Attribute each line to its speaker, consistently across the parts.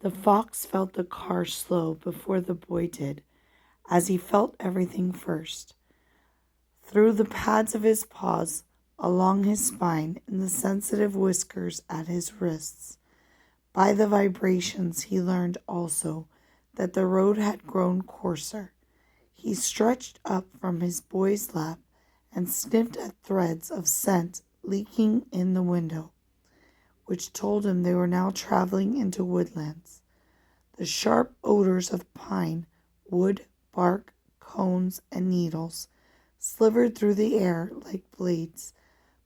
Speaker 1: The fox felt the car slow before the boy did, as he felt everything first. Through the pads of his paws, along his spine, and the sensitive whiskers at his wrists. By the vibrations, he learned also that the road had grown coarser. He stretched up from his boy's lap and sniffed at threads of scent leaking in the window, which told him they were now traveling into woodlands. The sharp odors of pine, wood, bark, cones, and needles slivered through the air like blades,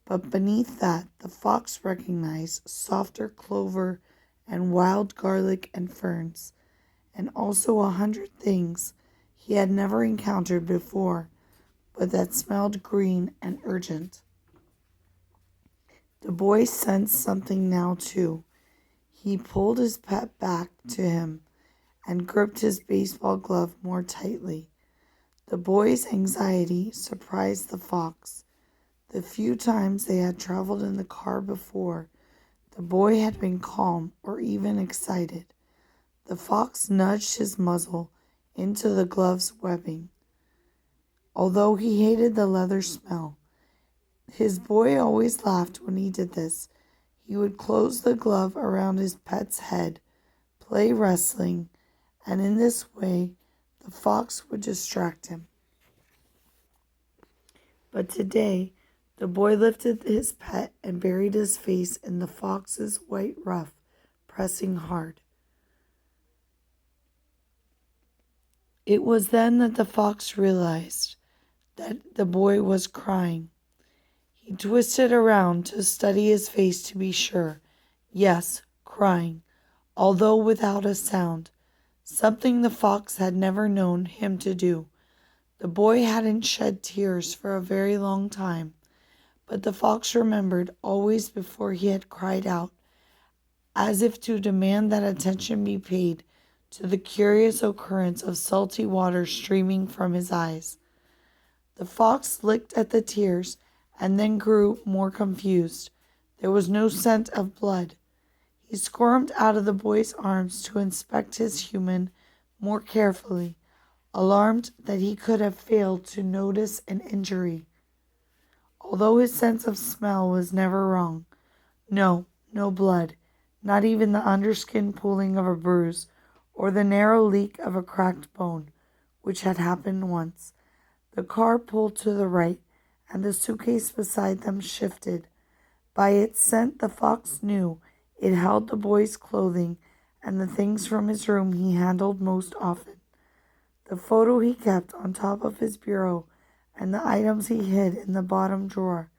Speaker 1: but beneath that the fox recognized softer clover and wild garlic and ferns, and also 100 things he had never encountered before, but that smelled green and urgent. The boy sensed something now, too. He pulled his pet back to him and gripped his baseball glove more tightly. The boy's anxiety surprised the fox. The few times they had traveled in the car before, the boy had been calm or even excited. The fox nudged his muzzle into the glove's webbing. Although he hated the leather smell, his boy always laughed when he did this. He would close the glove around his pet's head, play wrestling, and in this way the fox would distract him. But today, the boy lifted his pet and buried his face in the fox's white ruff, pressing hard. It was then that the fox realized that the boy was crying. He twisted around to study his face to be sure. Yes, crying, although without a sound, something the fox had never known him to do. The boy hadn't shed tears for a very long time, but the fox remembered always before he had cried out, as if to demand that attention be paid to the curious occurrence of salty water streaming from his eyes. The fox licked at the tears and then grew more confused. There was no scent of blood. He squirmed out of the boy's arms to inspect his human more carefully, alarmed that he could have failed to notice an injury, although his sense of smell was never wrong. No, no blood, not even the underskin pooling of a bruise or the narrow leak of a cracked bone, which had happened once. The car pulled to the right, and the suitcase beside them shifted. By its scent, the fox knew it held the boy's clothing and the things from his room he handled most often. The photo he kept on top of his bureau and the items he hid in the bottom drawer.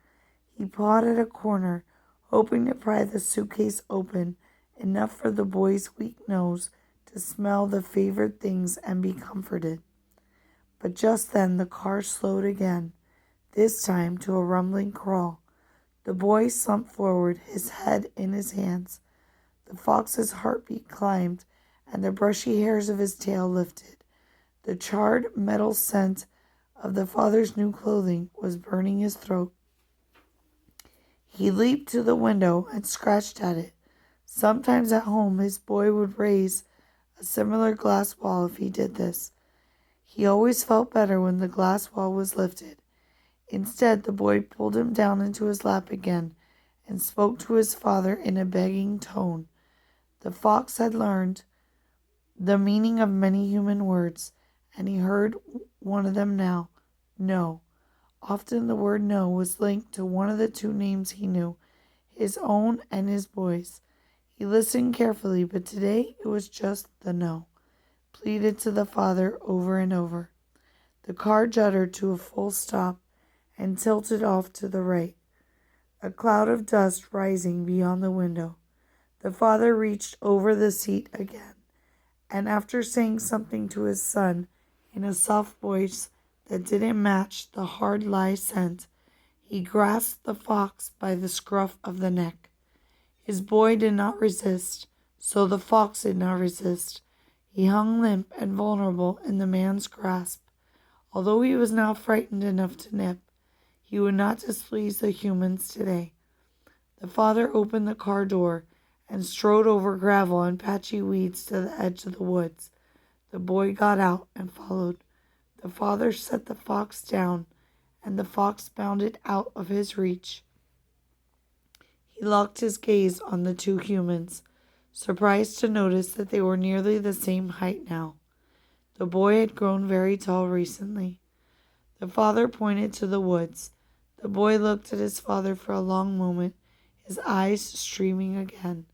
Speaker 1: He pawed at a corner, hoping to pry the suitcase open enough for the boy's weak nose to smell the favored things and be comforted. But just then the car slowed again, this time to a rumbling crawl. The boy slumped forward, his head in his hands. The fox's heartbeat climbed, and the brushy hairs of his tail lifted. The charred metal scent of the father's new clothing was burning his throat. He leaped to the window and scratched at it. Sometimes at home his boy would raise a similar glass wall if he did this. He always felt better when the glass wall was lifted. Instead, the boy pulled him down into his lap again and spoke to his father in a begging tone. The fox had learned the meaning of many human words, and he heard one of them now. No. Often the word no was linked to one of the two names he knew, his own and his boy's. He listened carefully, but today it was just the no, pleaded to the father over and over. The car juddered to a full stop and tilted off to the right, a cloud of dust rising beyond the window. The father reached over the seat again, and after saying something to his son in a soft voice that didn't match the hard lye scent, he grasped the fox by the scruff of the neck. His boy did not resist, so the fox did not resist. He hung limp and vulnerable in the man's grasp. Although he was now frightened enough to nip, he would not displease the humans today. The father opened the car door and strode over gravel and patchy weeds to the edge of the woods. The boy got out and followed. The father set the fox down, and the fox bounded out of his reach. He locked his gaze on the two humans, surprised to notice that they were nearly the same height now. The boy had grown very tall recently. The father pointed to the woods. The boy looked at his father for a long moment, his eyes streaming again,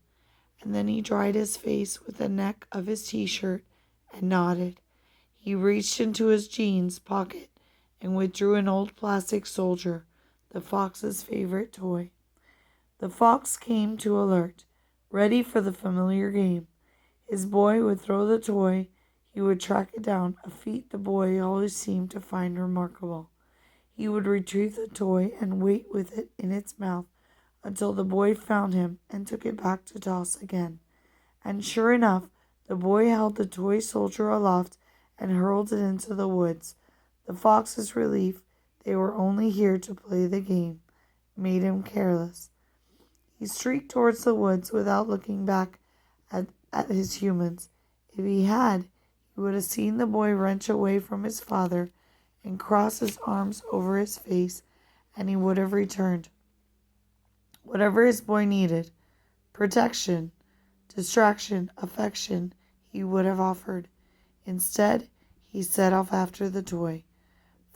Speaker 1: and then he dried his face with the neck of his t-shirt and nodded. He reached into his jeans pocket and withdrew an old plastic soldier, the fox's favorite toy. The fox came to alert, ready for the familiar game. His boy would throw the toy, he would track it down, a feat the boy always seemed to find remarkable. He would retrieve the toy and wait with it in its mouth until the boy found him and took it back to toss again. And sure enough, the boy held the toy soldier aloft and hurled it into the woods. The fox's relief, they were only here to play the game, made him careless. He streaked towards the woods without looking back at his humans. If he had, he would have seen the boy wrench away from his father and cross his arms over his face, and he would have returned. Whatever his boy needed, protection, distraction, affection, he would have offered. Instead, he set off after the toy.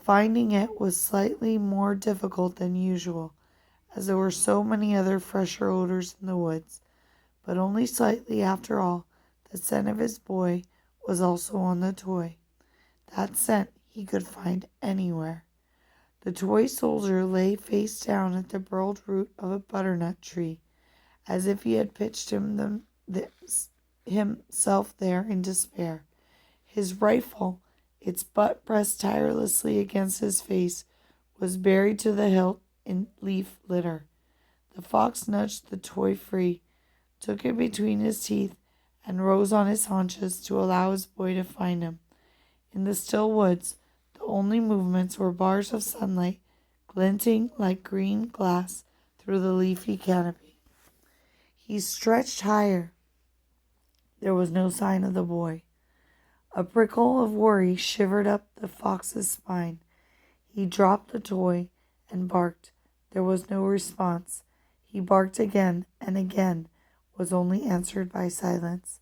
Speaker 1: Finding it was slightly more difficult than usual, as there were so many other fresher odors in the woods, but only slightly after all. The scent of his boy was also on the toy. That scent he could find anywhere. The toy soldier lay face down at the burled root of a butternut tree, as if he had pitched himself there in despair. His rifle, its butt pressed tirelessly against his face, was buried to the hilt in leaf litter. The fox nudged the toy free, took it between his teeth, and rose on his haunches to allow his boy to find him. In the still woods, the only movements were bars of sunlight glinting like green glass through the leafy canopy. He stretched higher. There was no sign of the boy. A prickle of worry shivered up the fox's spine. He dropped the toy and barked. There was no response. He barked again and again, was only answered by silence.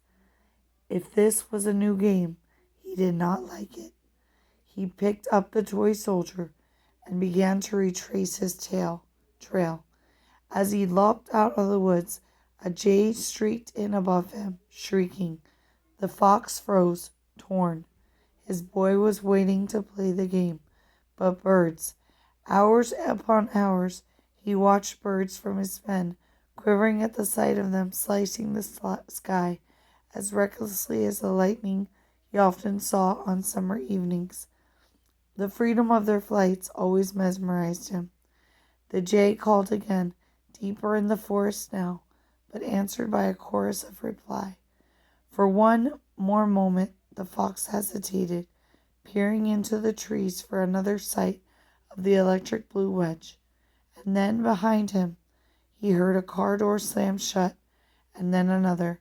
Speaker 1: If this was a new game, he did not like it. He picked up the toy soldier and began to retrace his trail. As he lopped out of the woods, a jay streaked in above him, shrieking. The fox froze, torn. His boy was waiting to play the game, but birds. Hours upon hours, he watched birds from his pen, quivering at the sight of them slicing the sky as recklessly as the lightning he often saw on summer evenings. The freedom of their flights always mesmerized him. The jay called again, deeper in the forest now, but answered by a chorus of reply. For one more moment, the fox hesitated, peering into the trees for another sight of the electric blue wedge. And then, behind him, he heard a car door slam shut, and then another.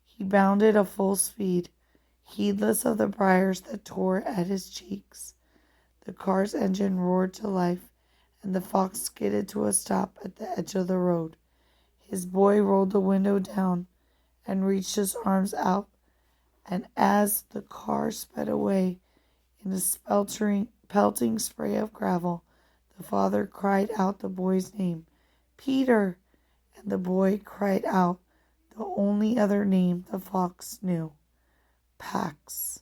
Speaker 1: He bounded at full speed, heedless of the briars that tore at his cheeks. The car's engine roared to life, and the fox skidded to a stop at the edge of the road. His boy rolled the window down and reached his arms out, and as the car sped away in a pelting spray of gravel, the father cried out the boy's name, "Peter!" And the boy cried out the only other name the fox knew, Pax.